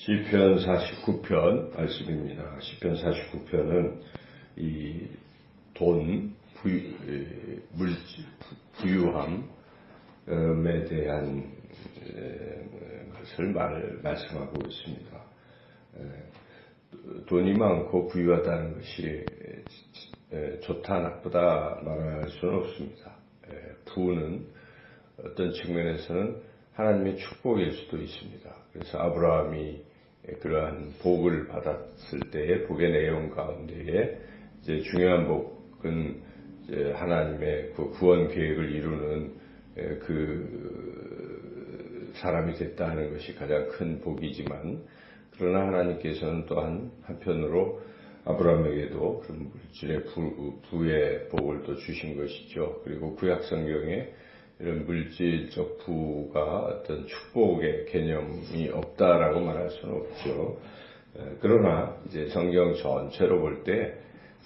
시편 49편 말씀입니다. 시편 49편은 이 돈, 물질, 부유함에 대한 것을 말씀하고 있습니다. 돈이 많고 부유하다는 것이 좋다 나쁘다 말할 수는 없습니다. 부는 어떤 측면에서는 하나님의 축복일 수도 있습니다. 그래서 아브라함이 그러한 복을 받았을 때의 복의 내용 가운데에 이제 중요한 복은 이제 하나님의 그 구원 계획을 이루는 그 사람이 됐다 하는 것이 가장 큰 복이지만, 그러나 하나님께서는 또한 한편으로 아브라함에게도 그런 물질의 부의 복을 또 주신 것이죠. 그리고 구약 성경에 이런 물질적 부가 어떤 축복의 개념이 없다라고 말할 수는 없죠. 그러나 이제 성경 전체로 볼 때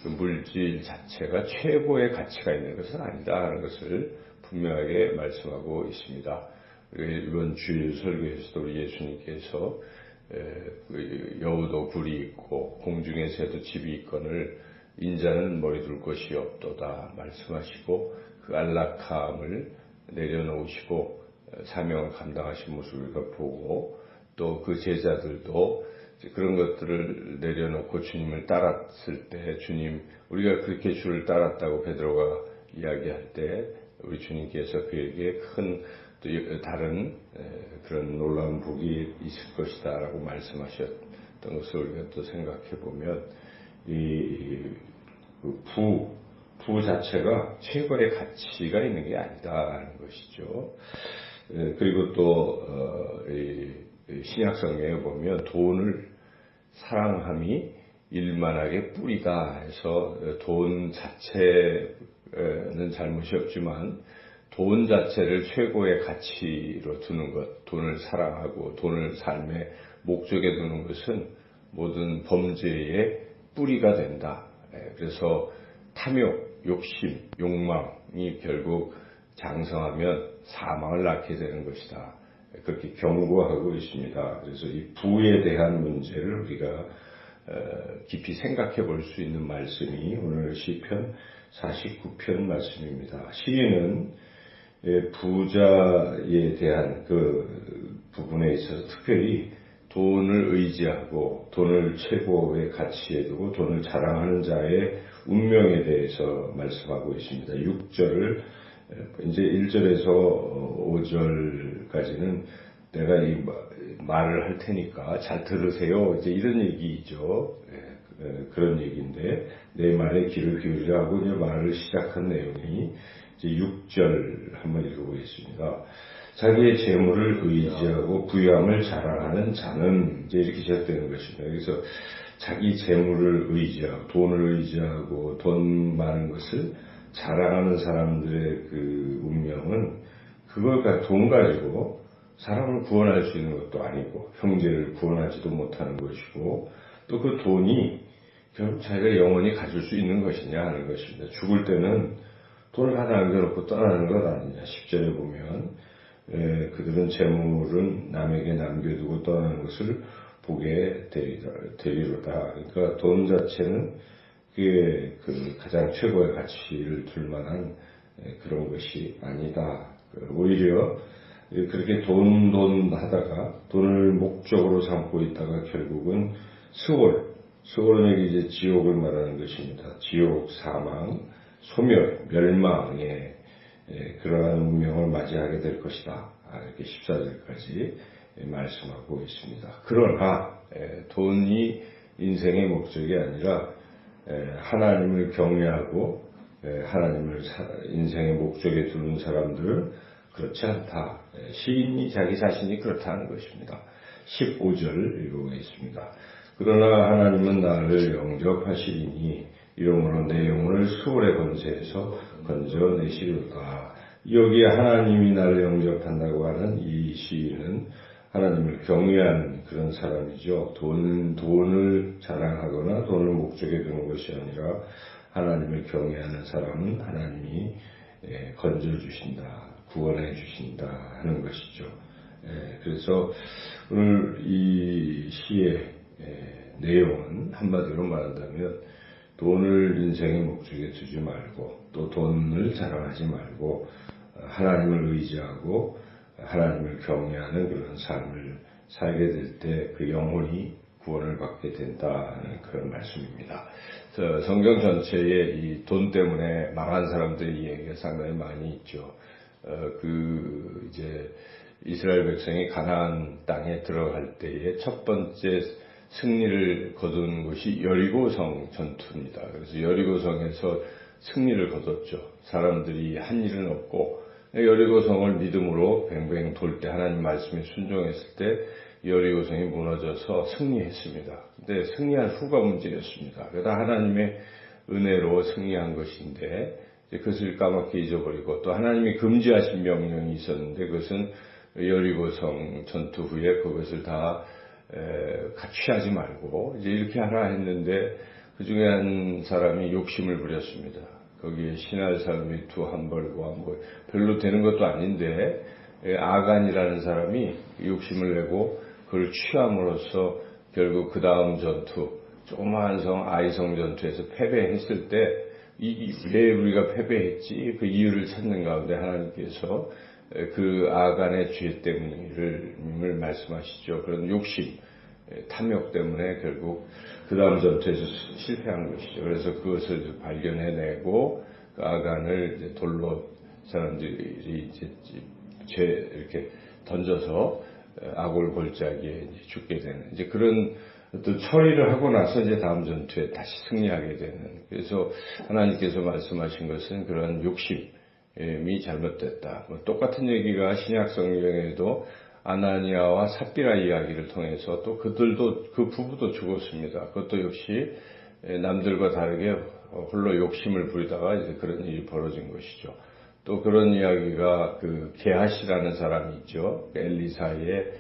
그 물질 자체가 최고의 가치가 있는 것은 아니다 하는 것을 분명하게 말씀하고 있습니다. 이번 주일 설교에서도 우리 예수님께서 여우도 굴이 있고 공중에 새도 집이 있거늘 인자는 머리 둘 곳이 없도다 말씀하시고, 그 안락함을 내려놓으시고 사명을 감당하신 모습을 우리가 보고, 또 그 제자들도 그런 것들을 내려놓고 주님을 따랐을 때, 주님 우리가 그렇게 주를 따랐다고 베드로가 이야기할 때 우리 주님께서 그에게 큰 또 다른 그런 놀라운 복이 있을 것이다 라고 말씀하셨던 것을 우리가 또 생각해 보면, 부 자체가 최고의 가치가 있는 게 아니다라는 것이죠. 그리고 또 신약 성경에 보면 돈을 사랑함이 일만하게 뿌리다 해서, 돈 자체는 잘못이 없지만 돈 자체를 최고의 가치로 두는 것, 돈을 사랑하고 돈을 삶의 목적에 두는 것은 모든 범죄의 뿌리가 된다. 그래서 탐욕, 욕심, 욕망이 결국 장성하면 사망을 낳게 되는 것이다. 그렇게 경고하고 있습니다. 그래서 이 부에 대한 문제를 우리가 깊이 생각해 볼 수 있는 말씀이 오늘 시편 49편 말씀입니다. 시인은 부자에 대한 그 부분에 있어서 특별히 돈을 의지하고 돈을 최고의 가치에 두고 돈을 자랑하는 자의 운명에 대해서 말씀하고 있습니다. 6절을 이제 1절에서 5절까지는 내가 이 말을 할 테니까 잘 들으세요, 이제 이런 얘기죠. 그런 얘기인데, 내 말에 귀를 기울이라 하고 이제 말을 시작한 내용이 이제 6절 한번 읽어보겠습니다. 자기의 재물을 의지하고 부유함을 자랑하는 자는, 이제 이렇게 시작되는 것입니다. 그래서 자기 재물을 의지하고 돈을 의지하고 돈 많은 것을 자랑하는 사람들의 그 운명은, 그걸 돈 가지고 사람을 구원할 수 있는 것도 아니고 형제를 구원하지도 못하는 것이고, 또 그 돈이 결국 자기가 영원히 가질 수 있는 것이냐 하는 것입니다. 죽을 때는 돈을 하나 남겨놓고 떠나는 것 아니냐. 10절에 보면 그들은 재물은 남에게 남겨두고 떠나는 것을 보게 되리로다. 그러니까 돈 자체는 그게 그 가장 최고의 가치를 둘 만한 그런 것이 아니다. 오히려 그렇게 돈 하다가 돈을 목적으로 삼고 있다가 결국은 수월은 이제 지옥을 말하는 것입니다. 지옥, 사망, 소멸, 멸망의 그러한 운명을 맞이하게 될 것이다. 이렇게 14절까지 말씀하고 있습니다. 그러나 돈이 인생의 목적이 아니라 하나님을 경외하고 하나님을 인생의 목적에 두는 사람들은 그렇지 않다. 시인이 자기 자신이 그렇다는 것입니다. 15절 읽어보겠습니다. 그러나 하나님은 나를 영접하시리니 이러므로 내 영혼을 수월의 권세에서 건져내시리로다. 여기에 하나님이 나를 영접한다고 하는 이 시인은 하나님을 경외하는 그런 사람이죠. 돈을 자랑하거나 돈을 목적에 두는 것이 아니라 하나님을 경외하는 사람은 하나님이 건져주신다, 구원해 주신다 하는 것이죠. 그래서 오늘 이 시의 내용은 한마디로 말한다면 돈을 인생의 목적에 두지 말고 또 돈을 자랑하지 말고 하나님을 의지하고 하나님을 경외하는 그런 삶을 살게 될 때 그 영혼이 구원을 받게 된다는 그런 말씀입니다. 성경 전체에 이 돈 때문에 망한 사람들의 이야기가 상당히 많이 있죠. 이제 이스라엘 백성이 가나안 땅에 들어갈 때에 첫 번째 승리를 거둔 것이 여리고성 전투입니다. 그래서 여리고성에서 승리를 거뒀죠. 사람들이 한 일은 없고 여리고성을 믿음으로 뱅뱅 돌 때 하나님 말씀에 순종했을 때 여리고성이 무너져서 승리했습니다. 근데 승리한 후가 문제였습니다. 그러다 하나님의 은혜로 승리한 것인데 그것을 까맣게 잊어버리고 또 하나님이 금지하신 명령이 있었는데 그것은 여리고성 전투 후에 그것을 다 같이 하지 말고 이제 이렇게 하라 했는데 그 중에 한 사람이 욕심을 부렸습니다. 거기에 신할산 위투 한벌과 뭐 별로 되는 것도 아닌데 아간이라는 사람이 욕심을 내고 그걸 취함으로써 결국 그 다음 전투 조그마한 성 아이성 전투에서 패배했을 때 왜 우리가 패배했지 그 이유를 찾는 가운데 하나님께서 그 아간의 죄 때문을 말씀하시죠. 그런 욕심, 탐욕 때문에 결국 그 다음 전투에서 실패한 것이죠. 그래서 그것을 발견해내고 그 아간을 이제 돌로 사람들이 이제 이렇게 던져서 아골 골짜기에 죽게 되는 이제 그런 또 처리를 하고 나서 이제 다음 전투에 다시 승리하게 되는 그래서 하나님께서 말씀하신 것은 그런 욕심이 잘못됐다. 뭐 똑같은 얘기가 신약 성경에도 아나니아와 삽비라 이야기를 통해서 또 그들도 그 부부도 죽었습니다. 그것도 역시 남들과 다르게 홀로 욕심을 부리다가 이제 그런 일이 벌어진 것이죠. 또 그런 이야기가 그 게하시라는 사람이 있죠. 엘리사의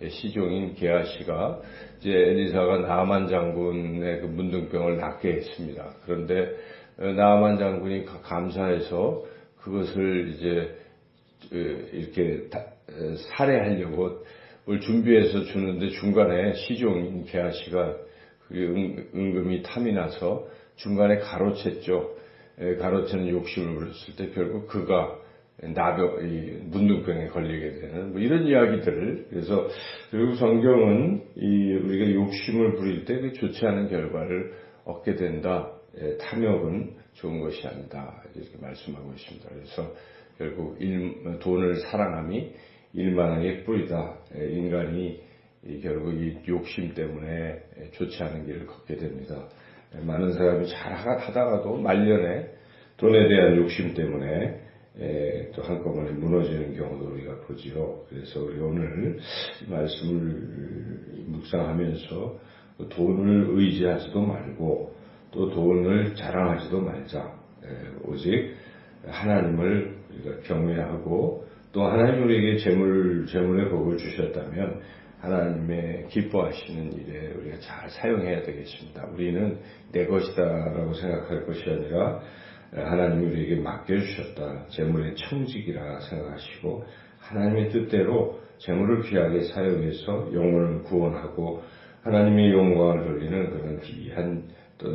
시종인 게하시가 이제 엘리사가 나아만 장군의 그 문둥병을 낫게 했습니다. 그런데 나아만 장군이 감사해서 그것을 이제 이렇게 살해하려고 뭘 준비해서 주는데 중간에 시종인 게하시가 은금이 탐이 나서 중간에 가로챘죠. 가로채는 욕심을 부렸을 때 결국 그가 문둥병에 걸리게 되는 뭐 이런 이야기들을 그래서 결국 성경은 우리가 욕심을 부릴 때 그 좋지 않은 결과를 얻게 된다. 탐욕은 좋은 것이 아니다. 이렇게 말씀하고 있습니다. 그래서 결국 돈을 사랑함이 일만하게 뿌리다. 인간이 결국 이 욕심 때문에 좋지 않은 길을 걷게 됩니다. 많은 사람이 잘 하다가도 말년에 돈에 대한 욕심 때문에 또 한꺼번에 무너지는 경우도 우리가 보지요. 그래서 우리 오늘 말씀을 묵상하면서 돈을 의지하지도 말고 또 돈을 자랑하지도 말자. 오직 하나님을 우리가 경외하고 또 하나님 우리에게 재물의 복을 주셨다면 하나님의 기뻐하시는 일에 우리가 잘 사용해야 되겠습니다. 우리는 내 것이다라고 생각할 것이 아니라 하나님이 우리에게 맡겨주셨다. 재물의 청직이라 생각하시고 하나님의 뜻대로 재물을 귀하게 사용해서 영혼을 구원하고 하나님의 영광을 돌리는 그런 귀한 또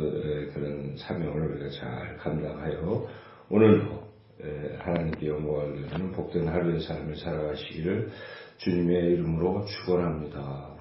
그런 사명을 우리가 잘 감당하여 오늘도 하나님께 영광을 돌리는 복된 하루의 삶을 살아가시기를 주님의 이름으로 축원합니다.